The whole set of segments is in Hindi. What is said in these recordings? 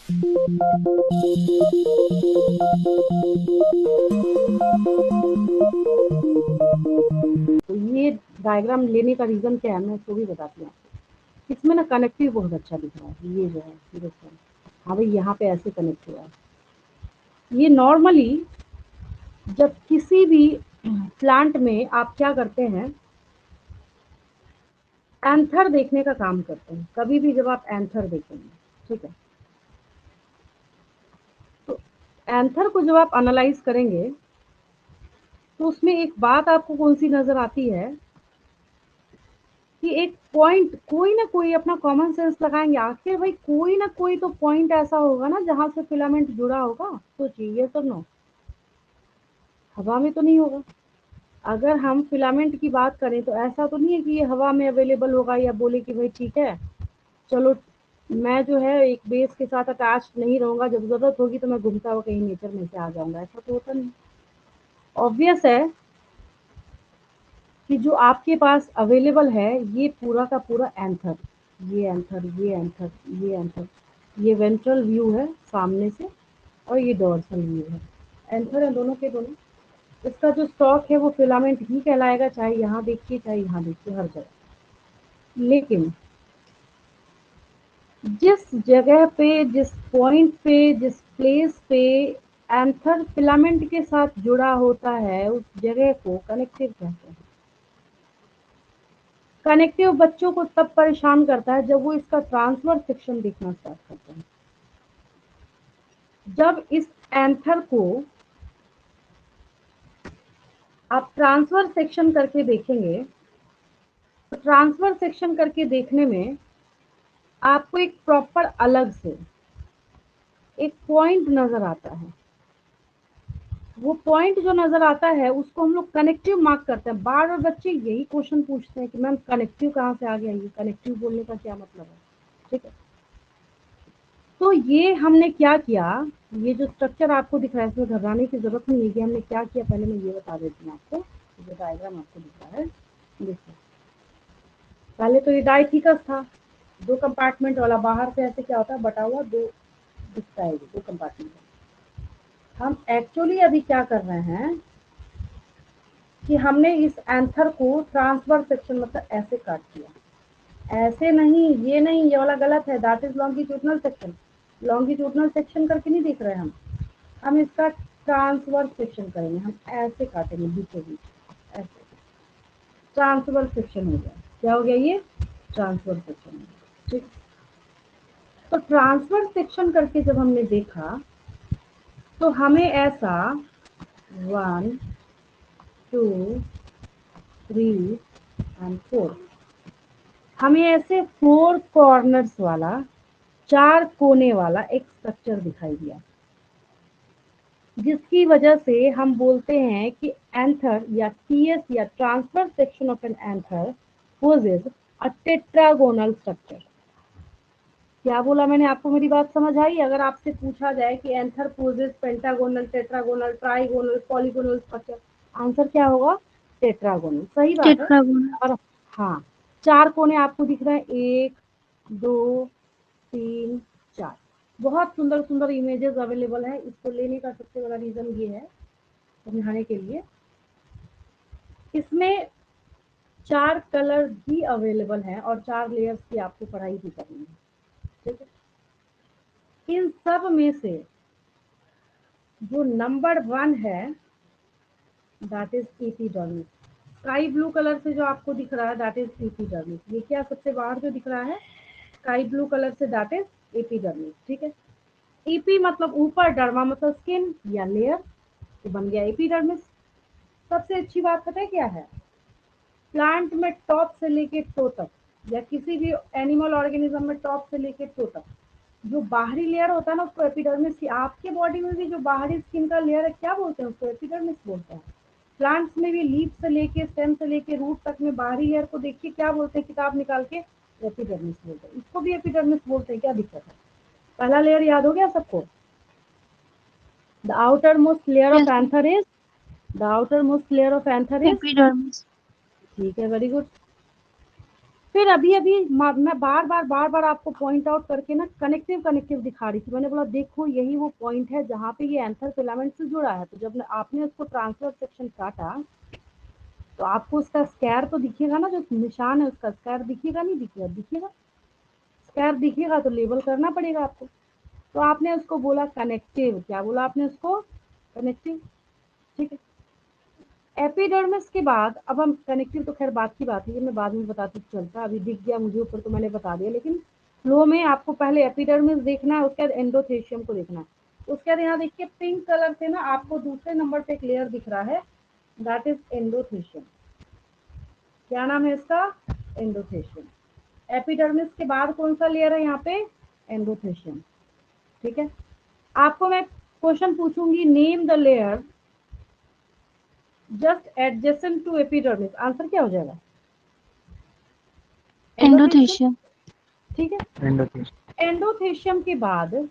तो ये डायग्राम लेने का रीजन क्या है मैं इसको भी बताती हूँ आपको। इसमें ना कनेक्टिव बहुत अच्छा दिख रहा है, ये जो है ये देखो, हाँ भाई यहाँ पे ऐसे कनेक्ट हुआ है। ये नॉर्मली जब किसी भी प्लांट में आप क्या करते हैं, एंथर देखने का काम करते हैं। कभी भी जब आप एंथर देखेंगे, ठीक है, तो एंथर को जब आप एनालाइज करेंगे तो उसमें एक बात आपको कौन सी नजर आती है कि एक पॉइंट, कोई ना कोई, अपना कॉमन सेंस लगाएंगे, आखिर भाई कोई ना कोई तो पॉइंट ऐसा होगा ना जहां से फिलामेंट जुड़ा होगा। सोचिए, ये तो नो, हवा में तो नहीं होगा। अगर हम फिलामेंट की बात करें तो ऐसा तो नहीं है कि ये हवा में अवेलेबल होगा या बोले कि भाई ठीक है चलो मैं जो है एक बेस के साथ अटैच नहीं रहूंगा, जब जरूरत होगी तो मैं घूमता हुआ कहीं नेचर में से आ जाऊंगा। ऐसा तो होता नहीं। ऑब्वियस है कि जो आपके पास अवेलेबल है ये पूरा का पूरा एंथर, ये एंथर, ये एंथर, ये एंथर, ये वेंट्रल व्यू है सामने से और ये डोर्सल व्यू है। एंथर है दोनों के दोनों। इसका जो स्टॉक है वो फिलामेंट ही कहलाएगा, चाहे यहाँ देखिए चाहे यहाँ देखिए, हर जगह। लेकिन जिस जगह पे, जिस पॉइंट पे, जिस प्लेस पे एंथर फिलामेंट के साथ जुड़ा होता है उस जगह को कनेक्टिव कहते हैं। कनेक्टिव बच्चों को तब परेशान करता है जब वो इसका ट्रांसवर्स सेक्शन देखना स्टार्ट करते हैं। जब इस एंथर को आप ट्रांसवर्स सेक्शन करके देखेंगे तो ट्रांसफर सेक्शन करके देखने में आपको एक प्रॉपर अलग से एक पॉइंट नजर आता है। वो पॉइंट जो नजर आता है उसको हम लोग कनेक्टिव मार्क करते हैं। बार बार बच्चे यही क्वेश्चन पूछते हैं कि मैम कनेक्टिव कहाँ से आ गया, ये कनेक्टिव बोलने का क्या मतलब है। ठीक है, तो ये हमने क्या किया, ये जो स्ट्रक्चर आपको दिख रहा है इसमें घबराने की जरूरत नहीं है कि हमने क्या किया। पहले मैं ये बता देती हूँ आपको, जो डायग्राम आपको दिख रहा है देखिए। पहले तो ये डाइथिकस था, दो कंपार्टमेंट वाला, बाहर से ऐसे क्या होता है बटा हुआ दो दिखता है, दो कंपार्टमेंट। हम एक्चुअली अभी क्या कर रहे हैं कि हमने इस एंथर को ट्रांसफर सेक्शन मतलब ऐसे काट दिया। ऐसे नहीं, ये नहीं, ये वाला गलत है, that is longitudinal section. Longitudinal section करके नहीं देख रहे हैं हम इसका ट्रांसवर्स सेक्शन करेंगे। हम ऐसे काटेंगे बीचों बीच, ऐसे ट्रांसवर्स सेक्शन हो गया। क्या हो गया ये? ट्रांसवर्स सेक्शन हो गया। ठीक, तो ट्रांसफर सेक्शन करके जब हमने देखा तो हमें ऐसा 1 2 3 एंड 4, हमें ऐसे 4 कॉर्नर्स वाला, 4 कोने वाला एक स्ट्रक्चर दिखाई दिया, जिसकी वजह से हम बोलते हैं कि एंथर या टीएस या transfer section of an anther possesses a tetragonal structure. क्या बोला मैंने? आपको मेरी बात समझ आई? अगर आपसे पूछा जाए कि anther possesses pentagonal, tetragonal, trigonal, polygonal structure, answer क्या होगा? टेट्रागोनल। सही बात है। टेट्रागोनल। और हाँ, 4 कोने आपको दिख रहे हैं, 1 2 3 4। बहुत सुंदर सुंदर इमेजेस अवेलेबल है। इसको लेने का सबसे बड़ा रीजन ये है समझाने के लिए, इसमें 4 कलर भी अवेलेबल हैं और 4 लेयर्स की आपको पढ़ाई भी करनी है। ठीक है, इन सब में से जो नंबर 1 है that is epidermis. Sky blue colour से जो आपको दिख रहा है दैट इज एपिडर्मिस। ये क्या सबसे बाहर जो दिख रहा है स्काई ब्लू कलर से, दैट इज एपिडर्मिस। ठीक है, एपी मतलब ऊपर, डर्मा मतलब स्किन या लेयर, तो बन गया एपिडर्मिस। सबसे अच्छी बात पता है क्या है? प्लांट में टॉप से लेके टो तक, या किसी भी एनिमल ऑर्गेनिज्म में टॉप से लेके टो तक जो बाहरी लेयर होता है ना उसको एपिडर्मिस की। आपके बॉडी में भी जो बाहरी स्किन का लेयर है क्या बोलते हैं? उसको एपिडर्मिस बोलते हैं। प्लांट्स में भी लीफ से लेके, स्टेम से लेके रूट तक में बाहरी लेयर को देखिए क्या बोलते हैं, किताब निकाल के एपिडर्मिस बोलते हैं। इसको भी एपिडर्मिस बोलते हैं। क्या दिक्कत है? पहला लेयर याद हो गया सबको? The outer most layer of yes ma'am. Anther is, the outer most layer of anther is, epidermis. ठीक है, वेरी गुड। फिर अभी अभी मैं बार बार आपको पॉइंट आउट करके ना कनेक्टिव दिखा रही थी। मैंने बोला देखो यही वो पॉइंट है जहाँ पे ये एंथर फिलामेंट से जुड़ा है। तो जब आपने उसको ट्रांसफर सेक्शन काटा तो आपको उसका स्क्वायर तो दिखेगा ना, जो निशान है उसका स्क्वायर दिखेगा नहीं दिखेगा? दिखेगा। स्क्वायर दिखेगा तो लेबल करना पड़ेगा आपको। तो आपने उसको बोला कनेक्टिव। क्या बोला आपने उसको? कनेक्टिव। ठीक है। एपिडर्मिस के बाद अब हम कनेक्टिव तो खैर बात की बात है, ये मैं बाद में बताती चलता। अभी दिख गया मुझे ऊपर तो मैंने बता दिया, लेकिन फ्लो में आपको पहले एपिडर्मिस देखना है, उसके बाद एंडोथेशियम को देखना है। उसके बाद यहाँ देखिए पिंक कलर से ना आपको दूसरे नंबर पे एक लेयर दिख रहा है, दैट इज एंडोथेशियम। क्या नाम है इसका? एंडोथेशियम। एपिडर्मिस के बाद कौन सा लेयर है यहाँ पे? एंडोथेशियम। ठीक है। आपको मैं क्वेश्चन पूछूंगी, name the layer just adjacent to epidermis. Answer क्या हो जाएगा? एंडोथेशियम। एंडोथेशियम। ठीक है। एंडोथेशियम के बाद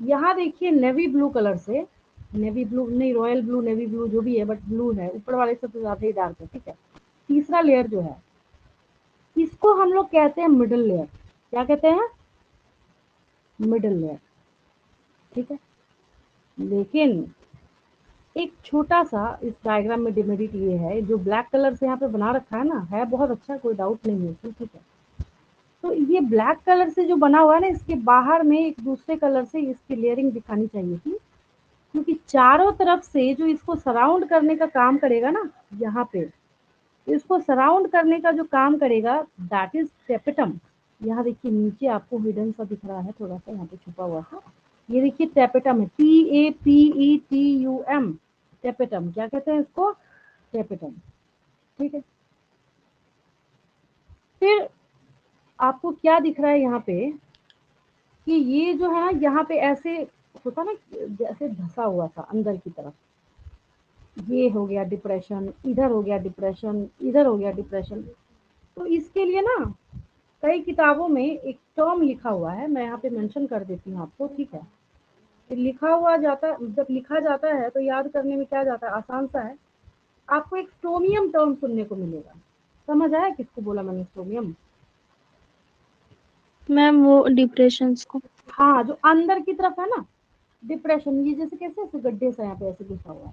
यहाँ देखिए नेवी ब्लू कलर से, नेवी ब्लू नहीं, रॉयल ब्लू, नेवी ब्लू जो भी है, बट ब्लू है ऊपर वाले से तो ज्यादा ही डार्क है। ठीक है। तीसरा लेयर जो है इसको हम लोग कहते हैं मिडिल लेयर। क्या कहते हैं? Middle layer. ठीक है। लेकिन एक छोटा सा इस डायग्राम में डिमेरिट ये है, जो ब्लैक कलर से यहाँ पे बना रखा है ना, है बहुत अच्छा, कोई डाउट नहीं है इसमें। ठीक है। तो ये ब्लैक कलर से जो बना हुआ है ना, इसके बाहर में एक दूसरे कलर से इसकी लेयरिंग दिखानी चाहिए थी, क्योंकि चारों तरफ से जो इसको सराउंड करने का काम करेगा ना, यहाँ पे इसको सराउंड करने का जो काम करेगा दैट इज टेपेटम। यहाँ देखिए नीचे आपको हिडन सा दिख रहा है, थोड़ा सा यहाँ पे छुपा हुआ था। ये देखिए टेपेटम है, TAPETUM। टेपेटम क्या कहते हैं इसको? टेपेटम। ठीक है। फिर आपको क्या दिख रहा है यहाँ पे कि ये जो है ना, यहाँ पे ऐसे होता ना जैसे धसा हुआ था अंदर की तरफ। ये हो गया डिप्रेशन, इधर हो गया डिप्रेशन, इधर हो गया डिप्रेशन। तो इसके लिए ना कई किताबों में एक टर्म लिखा हुआ है, मैं यहाँ पे मेंशन कर देती हूँ आपको। ठीक है। लिखा हुआ जाता, जब लिखा जाता है तो याद करने में क्या जाता है, आसान सा है। आपको एक स्टोमियम टर्म सुनने को मिलेगा। समझ आया किसको बोला मैंने स्टोमियम? मैम वो डिप्रेशंस को। हाँ, जो अंदर की तरफ है ना डिप्रेशन, ये जैसे कैसे ऐसे गड्ढे से यहाँ पे ऐसे घुसा हुआ है,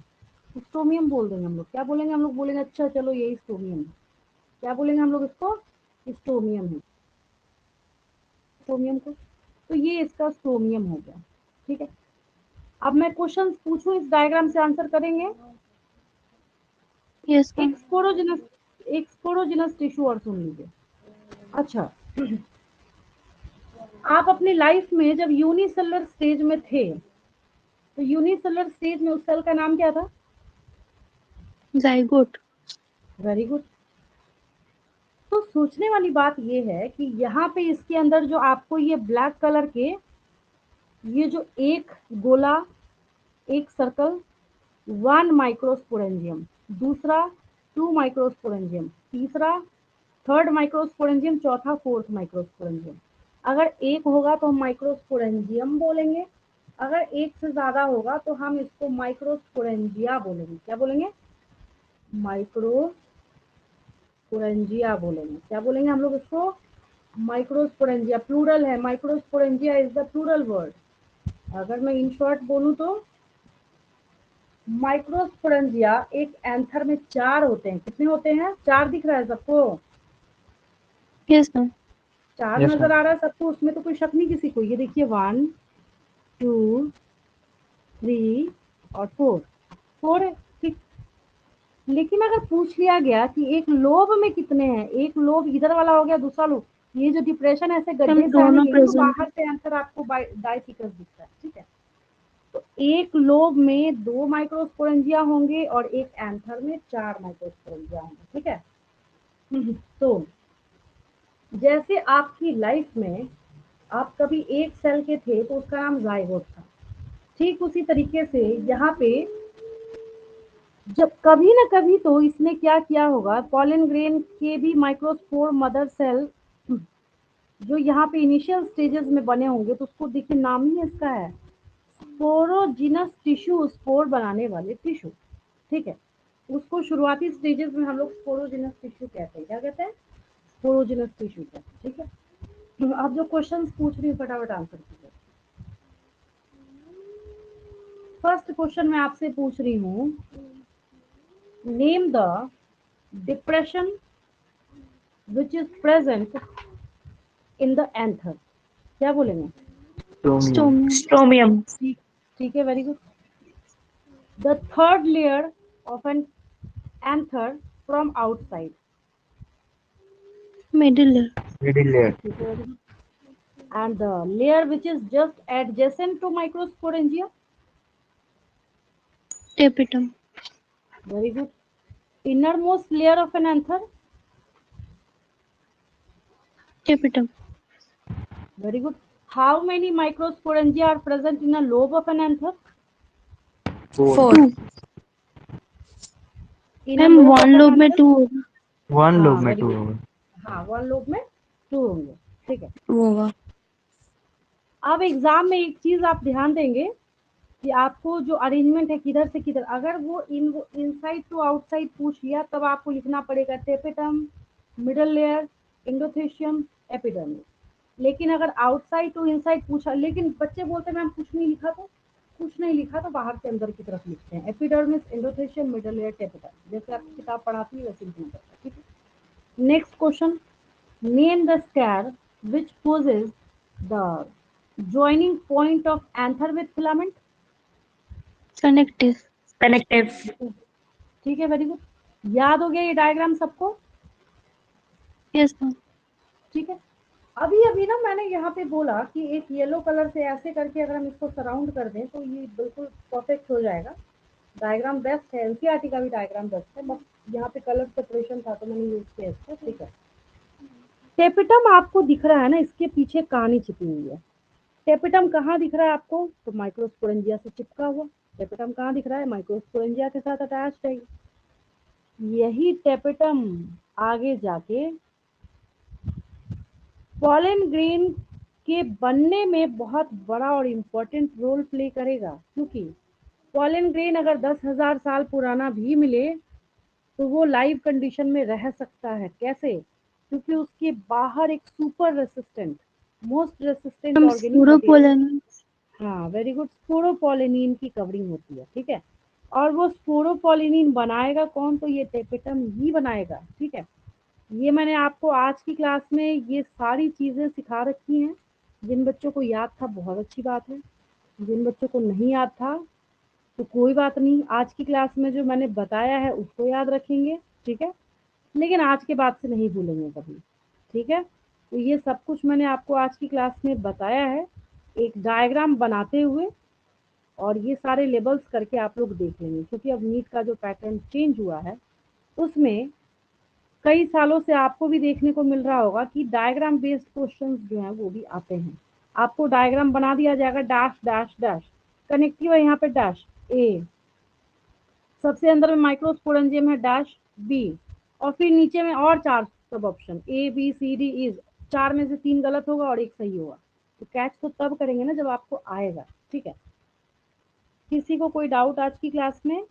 स्टोमियम बोल देंगे हम लोग। क्या बोलेंगे हम लोग? बोलेंगे अच्छा चलो यही स्टोमियम है। क्या बोलेंगे हम लोग इसको? स्टोमियम है, स्टोमियम को। तो ये इसका स्टोमियम हो गया। ठीक है। अब मैं क्वेश्चन पूछूं, इस डायग्राम से आंसर करेंगे। Yes ma'am. एक स्पोरोजिनस, एक स्पोरोजिनस टिश्यू और सुन लीजिए। अच्छा, आप अपनी लाइफ में जब यूनिसेलुलर स्टेज में थे, तो यूनिसेलुलर स्टेज में उस सेल का नाम क्या था? जाइगोट। Very good. तो सोचने वाली बात ये है कि यहाँ पे इसके अंदर जो आपको ये ब्लैक कलर के, ये जो एक गोला, एक सर्कल, 1 माइक्रोस्पोरेंजियम, दूसरा 2 माइक्रोस्पोरेंजियम, तीसरा 3rd माइक्रोस्पोरेंजियम, चौथा 4th माइक्रोस्पोरेंजियम। अगर एक होगा तो हम माइक्रोस्पोरेंजियम बोलेंगे, अगर एक से ज्यादा होगा तो हम इसको माइक्रोस्पोरेंजिया बोलेंगे। क्या बोलेंगे? माइक्रोस्पोरेंजिया बोलेंगे। क्या बोलेंगे हम लोग इसको? माइक्रोस्पोरेंजिया। प्लूरल है, microsporangia is the plural word. अगर मैं इन शॉर्ट बोलूं तो माइक्रोस्पोरेंजिया एक एंथर में 4 होते हैं। कितने होते हैं? 4 दिख रहा है सबको? Yes ma'am. 4 नजर आ रहा है सबको, उसमें तो कोई शक नहीं किसी को। ये देखिए 1 2 3 और 4, 4 है। ठीक। लेकिन अगर पूछ लिया गया कि एक लोब में कितने हैं, एक लोब इधर वाला हो गया, दूसरा लोब, ये जो डिप्रेशन ऐसे मैम गड्ढे से आने दोनों के लिए तो प्रेजेंट है। बाहर से आंसर आपको डाइथिकस दिखता है। ठीक है। तो एक लोब में 2 माइक्रोस्पोरेंजिया होंगे और एक एंथर में 4 माइक्रोस्पोरेंजिया होंगे। ठीक है। तो जैसे आपकी लाइफ में आप कभी एक सेल के थे तो उसका नाम जाइगोट था, ठीक उसी तरीके से यहाँ पे जब कभी ना कभी तो इसने क्या किया होगा, पॉलन ग्रेन के भी माइक्रोस्पोर मदर सेल जो यहाँ पे इनिशियल स्टेजेस में बने होंगे, तो उसको देखिए नाम ही इसका है स्पोरोजिनस टिश्यू, स्पोर बनाने वाले टिश्यू। ठीक है। उसको शुरुआती स्टेजेस में हम लोग स्पोरोजिनस टिश्यू कहते हैं। क्या कहते हैं? पोरोजिनस टिश्यू का, ठीक है। तो आप जो क्वेश्चंस पूछ रही हूँ फटाफट आंसर कीजिए। फर्स्ट क्वेश्चन मैं आपसे पूछ रही हूँ, name the depression which is present in the anther. क्या बोलेंगे? स्टोमियम। स्ट्रोमियम। ठीक है, very good. The third layer of an anther from outside. Middle layer. Middle layer. ठीक है, very good. And the layer which is just adjacent to microsporangia. Tapetum. Very good. Innermost layer of an anther. Tapetum. Very good. How many microsporangia are present in a lobe of an anther? 4। 2। In a ma'am lobe one of an lobe में anther? 2 होगा। 1 लोब हाँ, में very 2 good. होगा। हाँ, वन लोब में 2 होंगे, ठीक है। 2 होगा। अब एग्जाम में एक चीज आप ध्यान देंगे कि आपको जो अरेंजमेंट है किधर से किधर, अगर वो इनसाइड टू आउटसाइड पूछ लिया तब आपको लिखना पड़ेगा tapetum, middle layer, endothecium, epidermis. लेकिन अगर आउटसाइड टू इनसाइड पूछा, लेकिन बच्चे बोलते हैं मैम कुछ नहीं लिखा, तो कुछ नहीं लिखा तो बाहर से अंदर की तरफ लिखते हैं, epidermis, endothecium, middle layer, tapetum, जैसे आपकी किताब पढ़ाती है वैसे लिखना पड़ता है, ठीक है। Next question, name the scar which possesses the joining point of anther with filament. Connective. Connective. ठीक है, वेरी गुड। याद हो गया ये डायग्राम सबको? Yes ma'am. ठीक है। अभी अभी ना मैंने यहाँ पे बोला कि एक येलो कलर से ऐसे करके अगर हम इसको सराउंड कर दें तो ये बिल्कुल परफेक्ट हो जाएगा। डायग्राम बेस्ट है, एनसीईआरटी का भी डायग्राम बेस्ट है, बस यहाँ पे कलर सेपरेशन था तो मैंने यूज किया इसको, ठीक है। टेपिटम आपको दिख रहा है ना, इसके पीछे कहानी छिपी हुई है। टेपिटम कहाँ दिख रहा है आपको? तो माइक्रोस्पोरेंजिया से चिपका हुआ। टेपिटम कहाँ दिख रहा है? माइक्रोस्पोरेंजिया के साथ अटैच्ड है। यही टेपिटम आगे जाके पॉलन ग्रेन के बनने में बहुत बड़ा और इम्पोर्टेंट रोल प्ले करेगा, क्योंकि पॉलन ग्रेन अगर 10,000 साल पुराना भी मिले तो वो लाइव कंडीशन में रह सकता है। कैसे? क्योंकि उसके बाहर एक super resistant, most resistant ma'am organic sporopollenin. हाँ, वेरी गुड, स्पोरोपोलिनिन की कवरिंग होती है, ठीक है। और वो स्पोरोपोलिनिन बनाएगा कौन? तो ये टेपिटम ही बनाएगा, ठीक है। ये मैंने आपको आज की क्लास में ये सारी चीजें सिखा रखी हैं। जिन बच्चों को याद था बहुत अच्छी बात है, जिन बच्चों को नहीं याद था तो कोई बात नहीं, आज की क्लास में जो मैंने बताया है उसको याद रखेंगे, ठीक है। लेकिन आज के बाद से नहीं भूलेंगे कभी, ठीक है। तो ये सब कुछ मैंने आपको आज की क्लास में बताया है एक डायग्राम बनाते हुए, और ये सारे लेबल्स करके आप लोग देख लेंगे, क्योंकि अब नीट का जो पैटर्न चेंज हुआ है उसमें कई सालों से आपको भी देखने को मिल रहा होगा कि डायग्राम बेस्ड क्वेश्चंस जो हैं वो भी आते हैं। आपको डायग्राम बना दिया जाएगा, डैश डैश डैश, कनेक्टिव है यहाँ पे डैश ए, सबसे अंदर में माइक्रोस्पोरेंजियम है डैश बी, और फिर नीचे में और 4 सब option A B C D is, 4 में से 3 गलत होगा और 1 सही होगा। तो कैच तो तब करेंगे ना जब आपको आएगा, ठीक है। किसी को कोई डाउट आज की क्लास में?